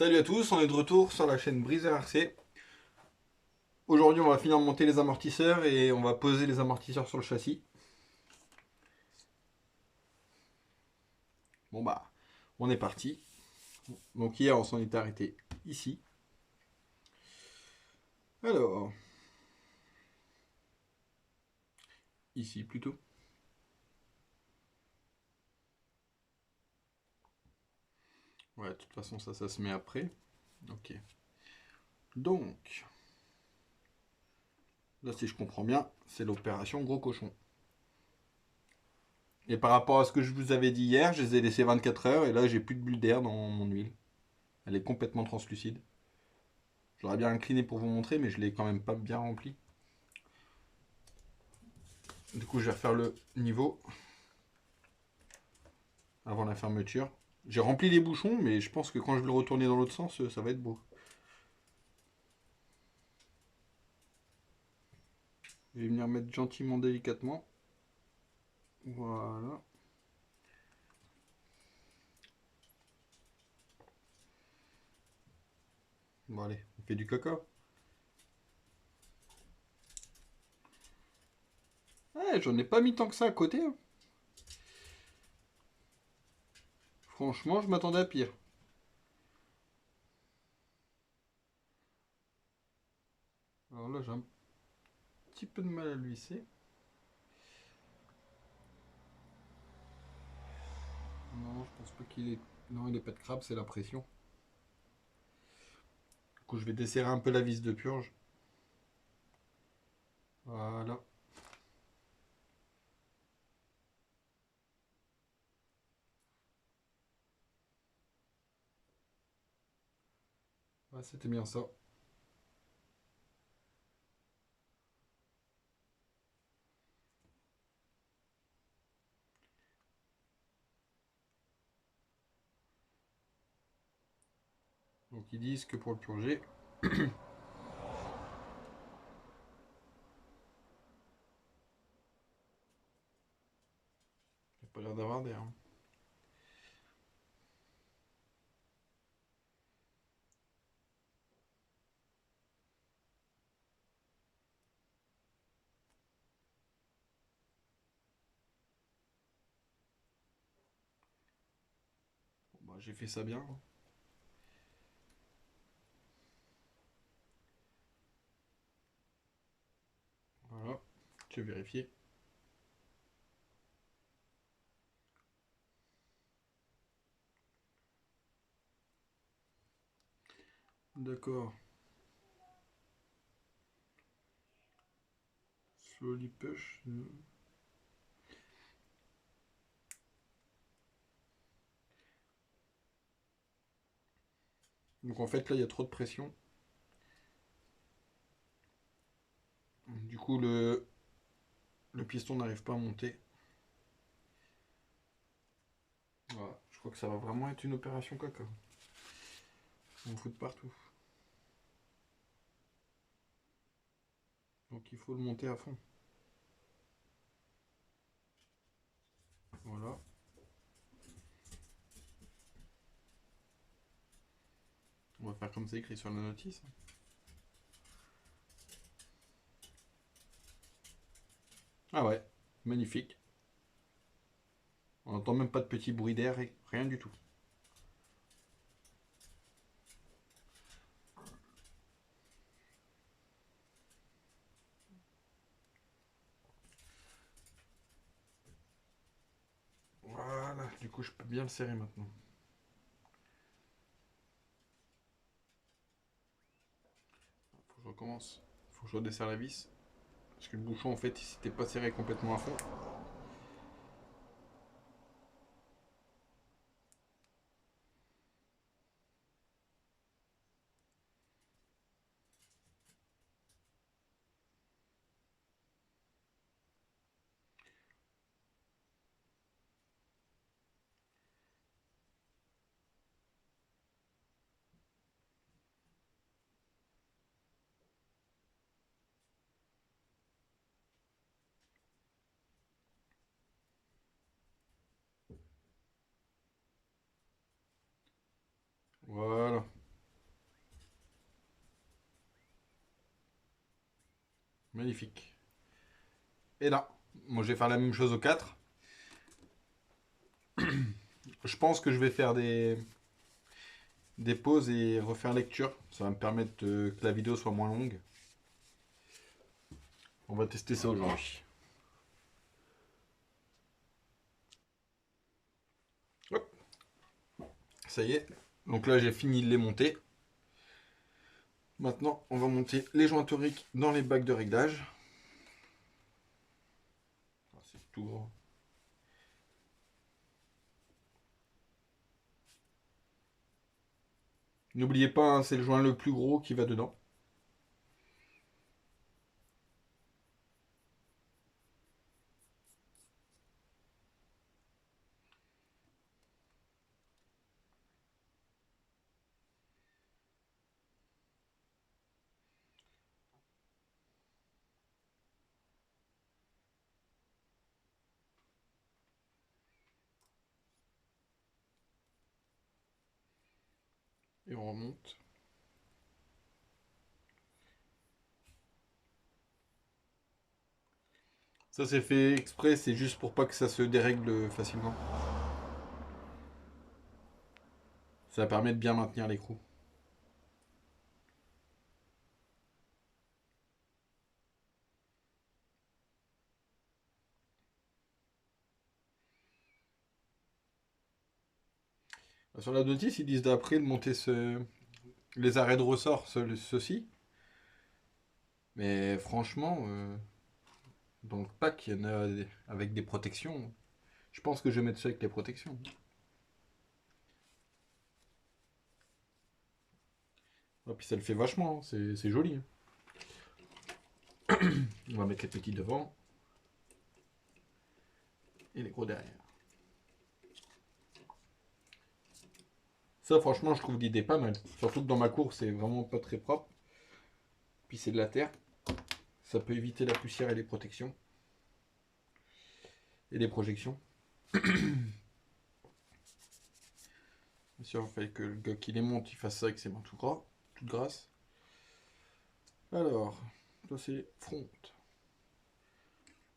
Salut à tous, on est de retour sur la chaîne Briseur RC. Aujourd'hui, on va finir de monter les amortisseurs et on va poser les amortisseurs sur le châssis. Bon bah, on est parti. Donc hier, on s'en était arrêté ici. Alors, ici plutôt. Ouais, de toute façon, ça se met après. Ok. Donc, là, si je comprends bien, c'est l'opération gros cochon. Et par rapport à ce que je vous avais dit hier, je les ai laissés 24 heures et là, j'ai plus de bulles d'air dans mon huile. Elle est complètement translucide. J'aurais bien incliné pour vous montrer, mais je l'ai quand même pas bien rempli. Du coup, je vais refaire le niveau avant la fermeture. J'ai rempli les bouchons, mais je pense que quand je vais le retourner dans l'autre sens, ça va être beau. Je vais venir mettre gentiment, délicatement. Voilà. Bon allez, on fait du caca. Ouais, j'en ai pas mis tant que ça à côté, hein. Franchement, je m'attendais à pire. Alors là, j'ai un petit peu de mal à le visser. Non, je pense pas qu'il est... Non, il est pas de crabe, c'est la pression. Du coup, je vais desserrer un peu la vis de purge. Voilà. Ouais, c'était bien ça. Donc ils disent que pour le purger, il n'y a pas l'air d'avoir d'air, hein. Bon, bah, j'ai fait ça bien. Voilà. Je vais vérifier. D'accord. Slowly push. Donc en fait là il y a trop de pression. Du coup le piston n'arrive pas à monter. Voilà. Je crois que ça va vraiment être une opération caca. On fout de partout. Donc il faut le monter à fond. Voilà. On va faire comme c'est écrit sur la notice. Ah ouais, magnifique. On n'entend même pas de petit bruit d'air, rien du tout. Voilà, du coup je peux bien le serrer maintenant. Faut que je recommence. Faut que je redesserre la vis. Parce que le bouchon en fait il s'était pas serré complètement à fond. Magnifique. Et là, moi je vais faire la même chose au 4. Je pense que je vais faire des pauses et refaire lecture. Ça va me permettre que la vidéo soit moins longue. On va tester ça aujourd'hui. Hop, ça y est. Donc là, j'ai fini de les monter. Maintenant, on va monter les jointoriques dans les bacs de réglage. Ah, c'est tout gros. N'oubliez pas, hein, c'est le joint le plus gros qui va dedans. Et on remonte. Ça c'est fait exprès, c'est juste pour pas que ça se dérègle facilement. Ça permet de bien maintenir l'écrou. Sur la notice, ils disent d'après de monter les arrêts de ressort, ceux-ci. Mais franchement, dans le pack, il y en a avec des protections. Je pense que je vais mettre ça avec les protections. Et puis ça le fait vachement, hein, c'est joli. Hein. On va mettre les petits devant. Et les gros derrière. Ça, franchement, je trouve l'idée pas mal. Surtout que dans ma cour, c'est vraiment pas très propre. Puis c'est de la terre. Ça peut éviter la poussière et les protections. Et les projections. Bien sûr, il fallait que le gars qui les monte, il fasse ça avec ses mains tout gras, toute grasse. Alors, ça c'est front.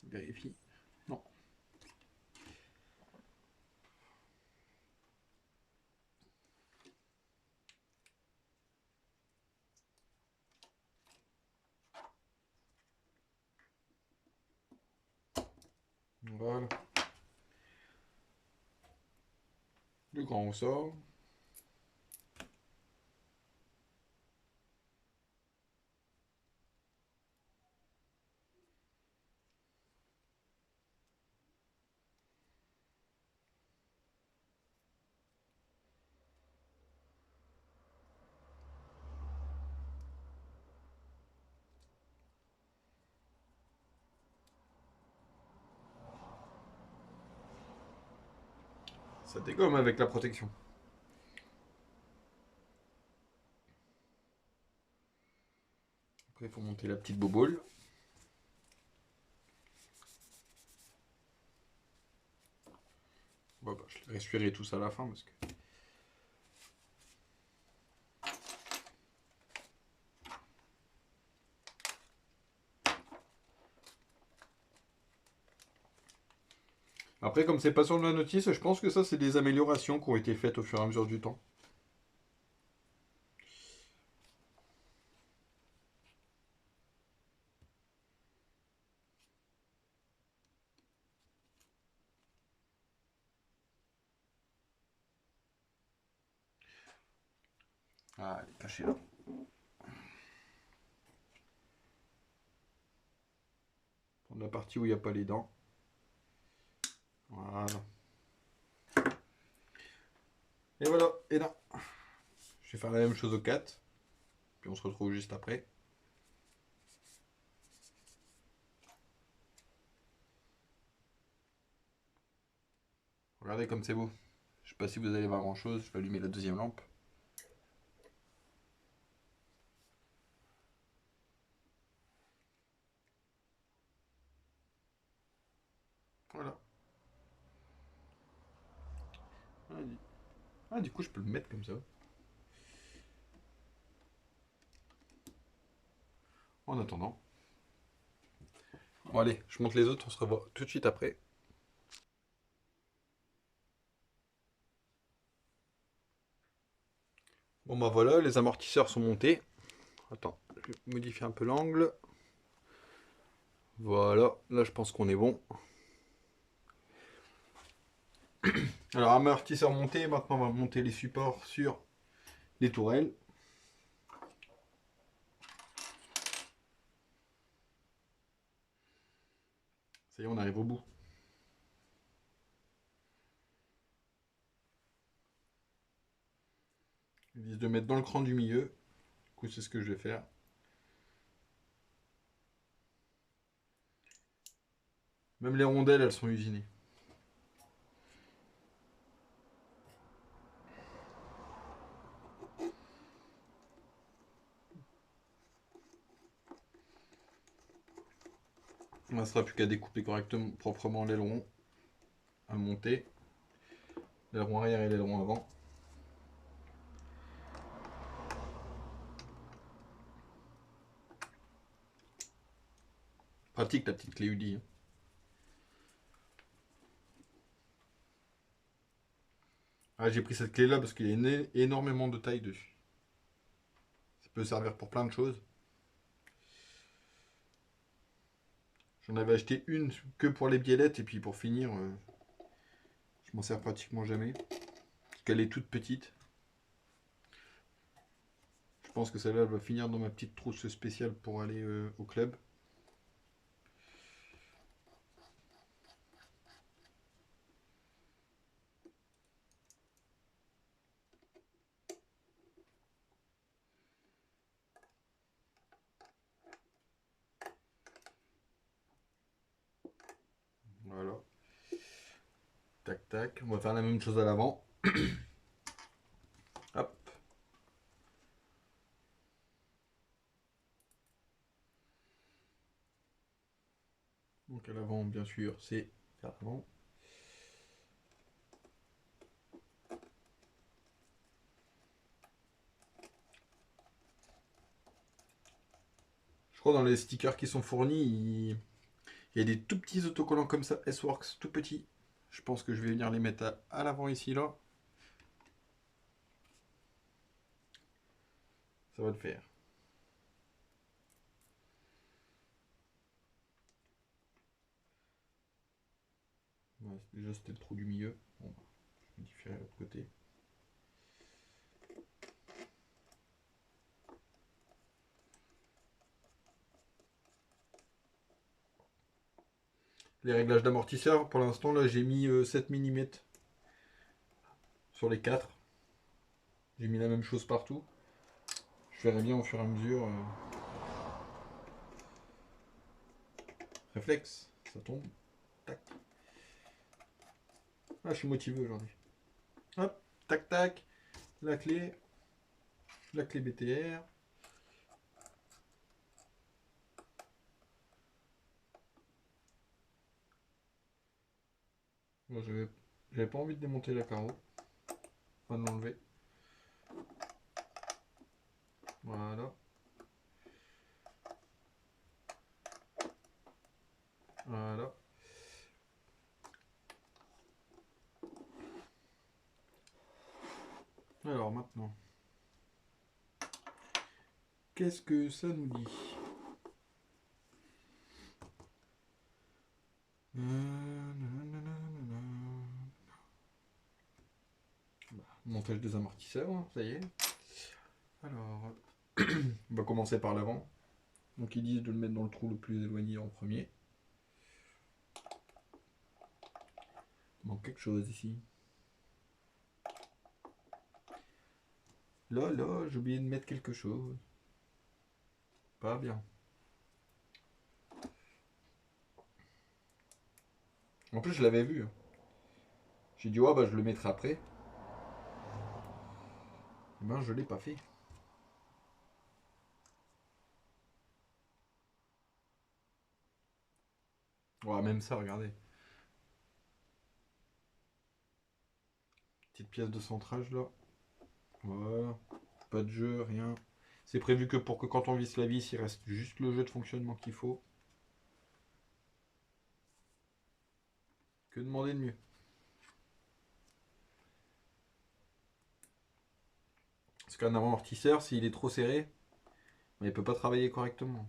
Vérifie. Non. Voilà. Le grand ressort. Ça dégomme avec la protection. Après, il faut monter la petite bobole. Bon, bah, je vais respirer tout ça à la fin parce que. Après, comme c'est pas sur la notice, je pense que ça, c'est des améliorations qui ont été faites au fur et à mesure du temps. Ah, elle est cachée là. Prendre la partie où il n'y a pas les dents. Voilà. Et voilà, et là. Je vais faire la même chose au 4. Puis on se retrouve juste après. Regardez comme c'est beau. Je sais pas si vous allez voir grand chose. Je vais allumer la deuxième lampe. Voilà. Ah, du coup, je peux le mettre comme ça. En attendant. Bon allez, je monte les autres, on se revoit tout de suite après. Bon bah voilà, les amortisseurs sont montés. Attends, je vais modifier un peu l'angle. Voilà, là je pense qu'on est bon. Alors amortisseur monté, maintenant on va monter les supports sur les tourelles. Ça y est, on arrive au bout. Ils disent de mettre dans le cran du milieu. Du coup, c'est ce que je vais faire. Même les rondelles, elles sont usinées. Il ne restera plus qu'à découper correctement, proprement l'aileron, à monter. L'aileron arrière et l'aileron avant. Pratique la petite clé UDI. Ah, j'ai pris cette clé là parce qu'il y a énormément de taille dessus. Ça peut servir pour plein de choses. J'en avais acheté une que pour les biellettes et puis pour finir, je m'en sers pratiquement jamais. Parce qu'elle est toute petite. Je pense que celle-là va finir dans ma petite trousse spéciale pour aller au club. Voilà. Tac tac. On va faire la même chose à l'avant. Hop. Donc à l'avant, bien sûr, c'est vers l'avant. Je crois dans les stickers qui sont fournis, il y a des tout petits autocollants comme ça, S-Works, tout petits. Je pense que je vais venir les mettre à l'avant ici, là. Ça va le faire. Ouais, déjà, c'était le trou du milieu. Bon, je vais différer l'autre côté. Les réglages d'amortisseur, pour l'instant, là, j'ai mis 7 mm sur les 4. J'ai mis la même chose partout. Je verrai bien au fur et à mesure. Réflexe, ça tombe. Tac. Ah, je suis motivé aujourd'hui. Hop, tac tac. La clé BTR. Moi, j'avais pas envie de démonter la carreau. Enfin, de l'enlever. Voilà. Voilà. Alors maintenant, qu'est-ce que ça nous dit? Montage des amortisseurs, hein, ça y est. Alors, on va commencer par l'avant. Donc ils disent de le mettre dans le trou le plus éloigné en premier. Il manque quelque chose ici. Là, j'ai oublié de mettre quelque chose. Pas bien. En plus, je l'avais vu. J'ai dit, ouais, bah je le mettrai après. Et ben, je l'ai pas fait. Ouais, même ça, regardez. Petite pièce de centrage là. Voilà. Pas de jeu, rien. C'est prévu que pour que quand on visse la vis, il reste juste le jeu de fonctionnement qu'il faut. Que demander de mieux? Parce qu'un amortisseur, s'il est trop serré, ben, il peut pas travailler correctement.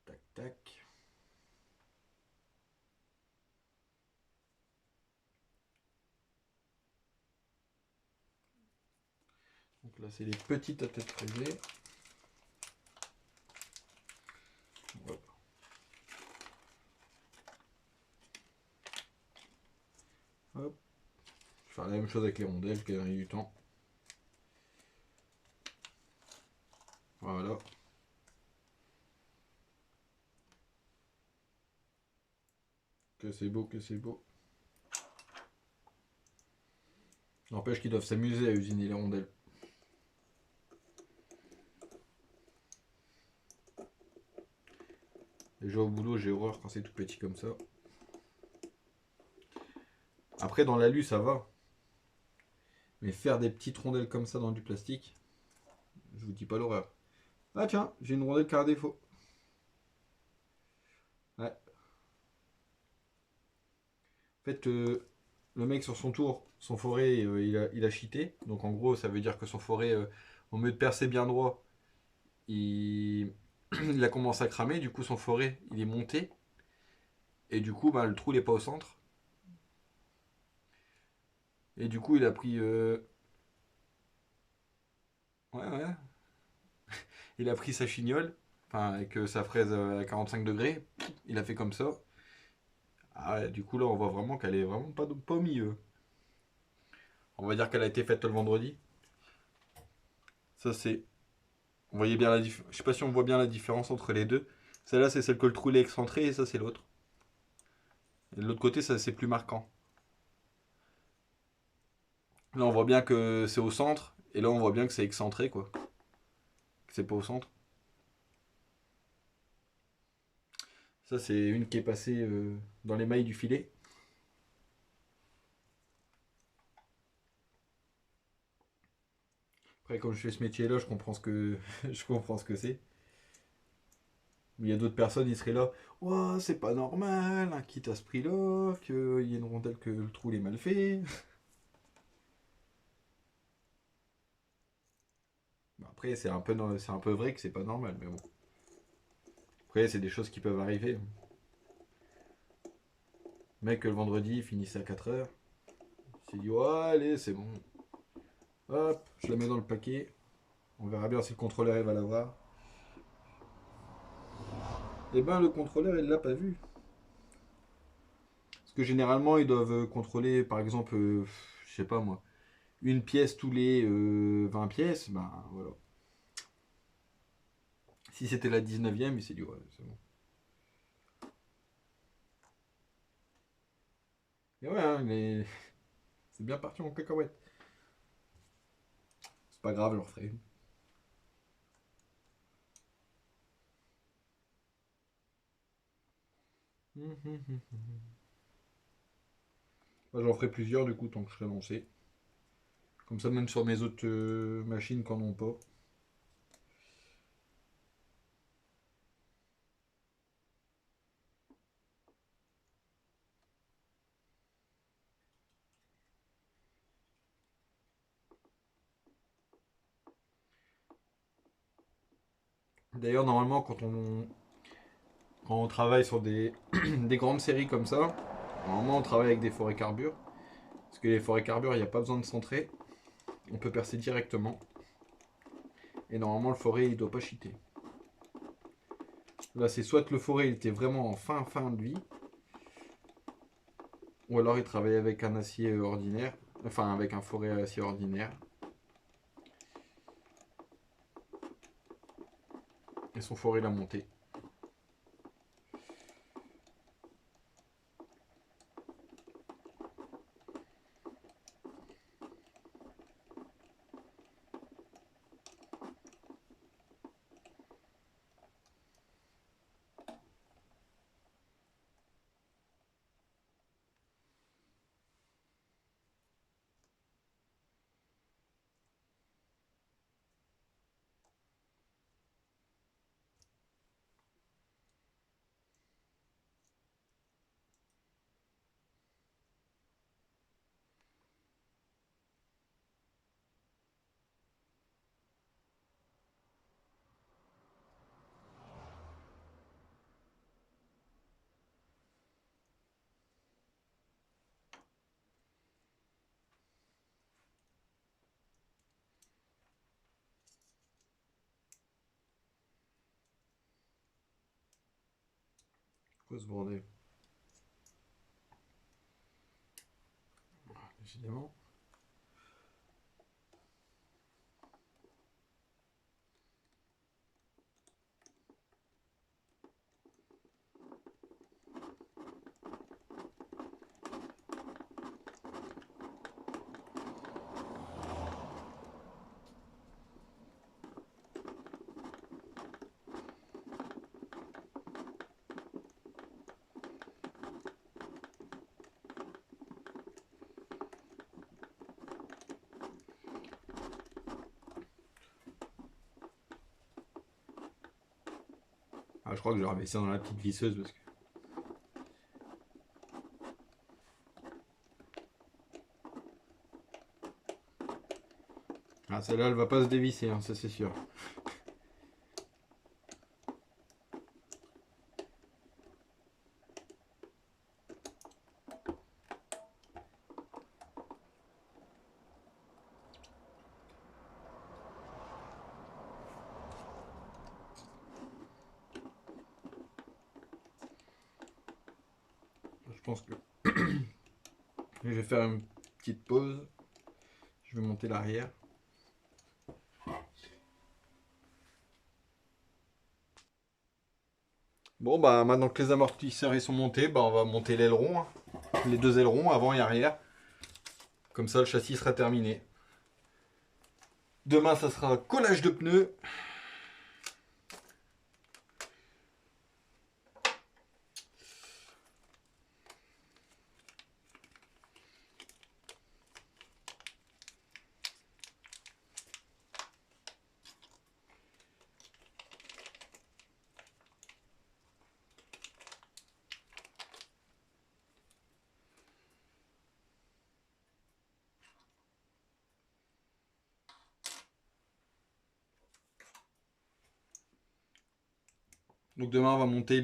Tac, tac. Donc là, c'est les petites à tête fraisée. Hop. Hop. Je vais faire la même chose avec les rondelles, gagner du temps. Voilà. Que c'est beau, que c'est beau. N'empêche qu'ils doivent s'amuser à usiner les rondelles. Déjà au boulot, j'ai horreur quand c'est tout petit comme ça. Après, dans l'alu, ça va. Mais faire des petites rondelles comme ça dans du plastique, je vous dis pas l'horreur. Ah tiens, j'ai une rondelle qui a un défaut. Ouais. En fait, le mec sur son tour, son forêt, il a cheaté. Donc en gros, ça veut dire que son forêt, au lieu de percer bien droit, il, il a commencé à cramer. Du coup, son forêt, il est monté. Et du coup, bah, le trou, il n'est pas au centre. Et du coup, il a pris... Ouais, ouais. Il a pris sa chignole, enfin, avec sa fraise à 45 degrés. Il a fait comme ça. Ah ouais, du coup, là, on voit vraiment qu'elle est vraiment pas au milieu. On va dire qu'elle a été faite le vendredi. Ça, c'est... Vous voyez bien la différence. Je sais pas si on voit bien la différence entre les deux. Celle-là, c'est celle que le trou est excentré et ça, c'est l'autre. Et de l'autre côté, ça, c'est plus marquant. Là, on voit bien que c'est au centre. Et là, on voit bien que c'est excentré, quoi. Que c'est pas au centre. Ça, c'est une qui est passée dans les mailles du filet. Après, comme je fais ce métier-là, je comprends ce que je comprends ce que c'est. Mais il y a d'autres personnes, ils seraient là. Ouah, c'est pas normal, hein, quitte à ce prix-là, qu'il y ait une rondelle que le trou est mal fait. Bon, après, c'est un peu vrai que c'est pas normal, mais bon. Après, c'est des choses qui peuvent arriver. Le mec, le vendredi, il finissait à 4 heures. Il s'est dit, ouais, allez, c'est bon. Hop, je la mets dans le paquet. On verra bien si le contrôleur il va l'avoir. Eh ben, le contrôleur, il l'a pas vu. Parce que généralement, ils doivent contrôler, par exemple, je sais pas moi, une pièce tous les 20 pièces. Ben voilà. Si c'était la 19e, il s'est dit, ouais, c'est bon. Et ouais, hein, c'est bien parti en cacahuète. C'est pas grave, je le referai. Moi, j'en ferai plusieurs du coup tant que je serai lancé. Comme ça, même sur mes autres machines qui n'en ont pas. D'ailleurs, normalement, quand on travaille sur des grandes séries comme ça, normalement, on travaille avec des forêts carbure. Parce que les forêts carbure, il n'y a pas besoin de centrer. On peut percer directement. Et normalement, le forêt, il doit pas cheater. Là, c'est soit que le forêt, il était vraiment en fin de vie. Ou alors, il travaillait avec un acier ordinaire. Enfin, avec un forêt à acier ordinaire. Et son forêt l'a monté. Quoi ce bordel? Décidément. Ah, je crois que je vais remettre ça dans la petite visseuse parce que. Ah, celle-là, elle va pas se dévisser, hein, ça c'est sûr. Je pense que je vais faire une petite pause. Je vais monter l'arrière. Bon, bah maintenant que les amortisseurs ils sont montés, bah, on va monter l'aileron, hein. Les deux ailerons, avant et arrière. Comme ça, le châssis sera terminé. Demain, ça sera collage de pneus. Donc demain, on va monter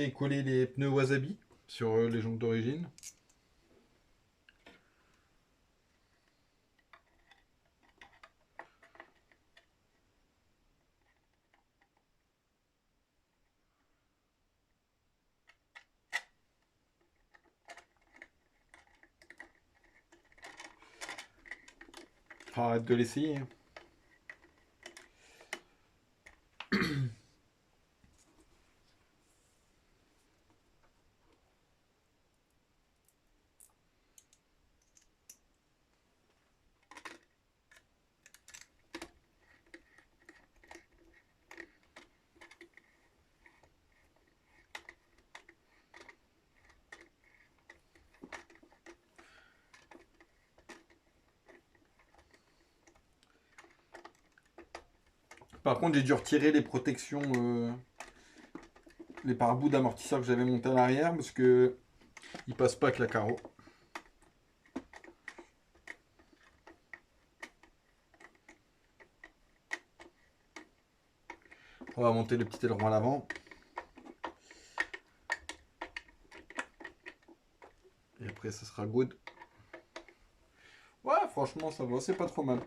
et coller les pneus Wasabi sur les jantes d'origine. Enfin, arrête de l'essayer, hein. Par contre, j'ai dû retirer les protections, les pare-bouts d'amortisseur que j'avais monté à l'arrière parce que ils passent pas avec la carreau. On va monter le petit aileron à l'avant. Et après, ça sera good. Ouais, franchement, ça va, c'est pas trop mal.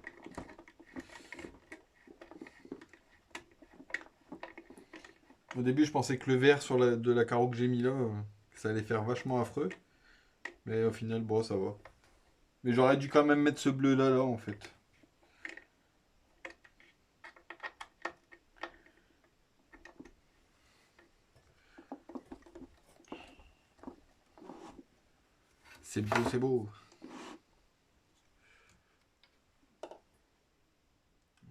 Au début, je pensais que le vert de la carreau que j'ai mis là, ça allait faire vachement affreux. Mais au final, bon, ça va. Mais j'aurais dû quand même mettre ce bleu là, en fait. C'est beau, c'est beau.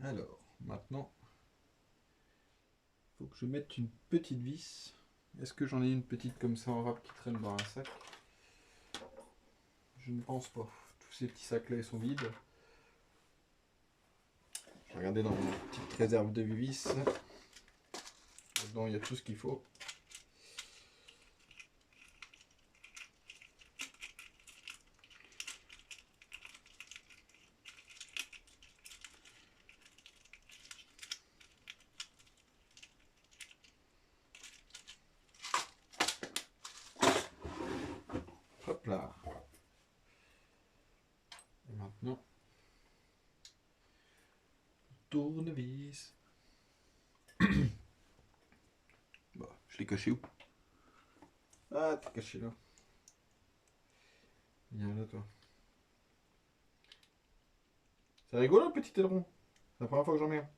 Alors, maintenant, faut que je mette une petite vis. Est-ce que j'en ai une petite comme ça en rap qui traîne dans un sac? Je ne pense pas. Tous ces petits sacs là, ils sont vides. Je vais regarder dans mon petite réserve de vis. Dedans, il y a tout ce qu'il faut. Hop là. Et maintenant, tournevis. Bon, je l'ai caché où? Ah, t'es caché là. Viens là, toi. C'est rigolo, le petit aileron. C'est la première fois que j'en mets un.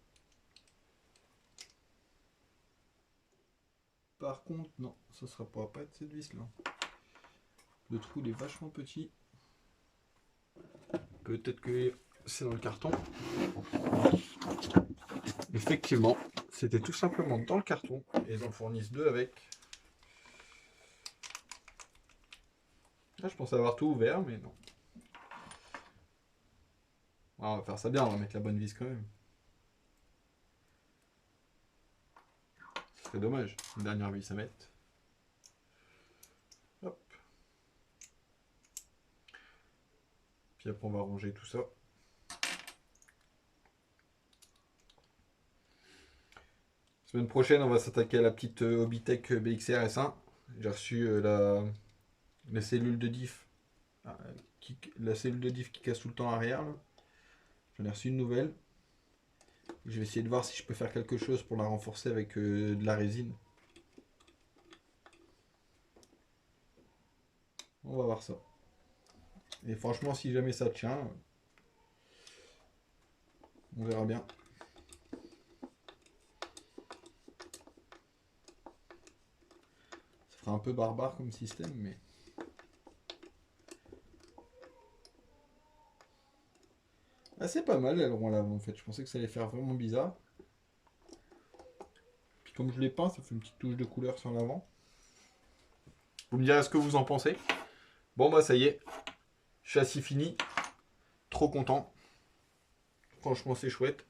Par contre, non, ça sera pourra pas être cette vis là. Le trou il est vachement petit. Peut-être que c'est dans le carton. Effectivement, c'était tout simplement dans le carton. Et ils en fournissent deux avec. Ah, je pensais avoir tout ouvert, mais non. Ah, on va faire ça bien, on va mettre la bonne vis quand même. Ce serait dommage. Une dernière vis à mettre. Hop. Puis après, on va ranger tout ça. Semaine prochaine, on va s'attaquer à la petite Hobbytech BXR S1. J'ai reçu la cellule de diff. La cellule de diff qui casse tout le temps arrière. J'en ai reçu une nouvelle. Je vais essayer de voir si je peux faire quelque chose pour la renforcer avec de la résine. On va voir ça. Et franchement, si jamais ça tient, on verra bien. Ça fera un peu barbare comme système, mais... Ah, c'est pas mal l'aileron à l'avant en fait. Je pensais que ça allait faire vraiment bizarre. Puis comme je l'ai peint, ça fait une petite touche de couleur sur l'avant. Vous me direz ce que vous en pensez. Bon bah ça y est. Châssis fini. Trop content. Franchement c'est chouette.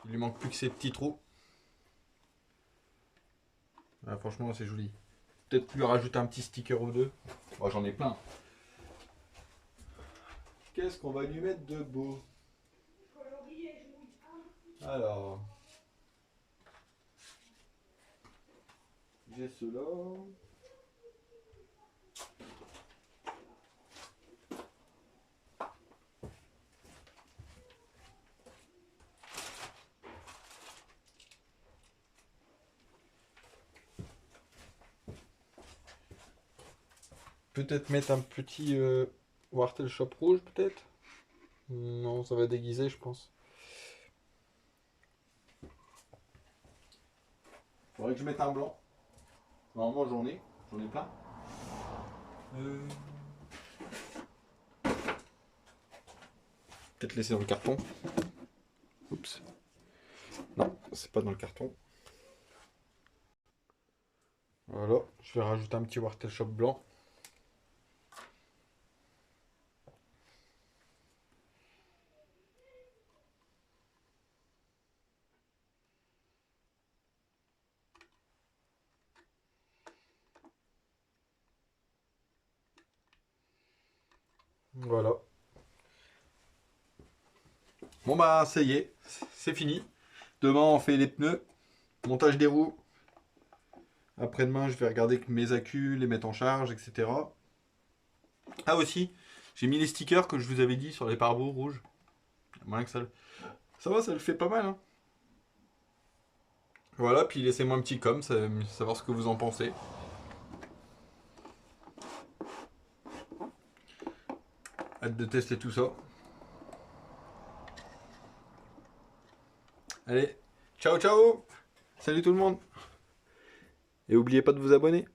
Il lui manque plus que ces petits trous. Ah, franchement c'est joli. Peut-être lui rajouter un petit sticker ou deux. Bon, j'en ai plein. Qu'est-ce qu'on va lui mettre de beau? Alors, j'ai cela. Peut-être mettre un petit Wartel Shop rouge, peut-être? Non, ça va déguiser, je pense. Faudrait que je mette un blanc. Normalement, j'en ai plein. Peut-être laisser dans le carton. Oups. Non, c'est pas dans le carton. Voilà, je vais rajouter un petit Wartel Shop blanc. Voilà. Bon bah ça y est, c'est fini. Demain on fait les pneus, montage des roues. Après-demain je vais regarder que mes accus, les mettre en charge, etc. Ah aussi, j'ai mis les stickers que je vous avais dit sur les pare-broues rouges. Moyen que ça va, ça le fait pas mal. Hein. Voilà, puis laissez-moi un petit com, savoir ce que vous en pensez. Hâte de tester tout ça. Allez, ciao ciao. Salut tout le monde. Et n'oubliez pas de vous abonner.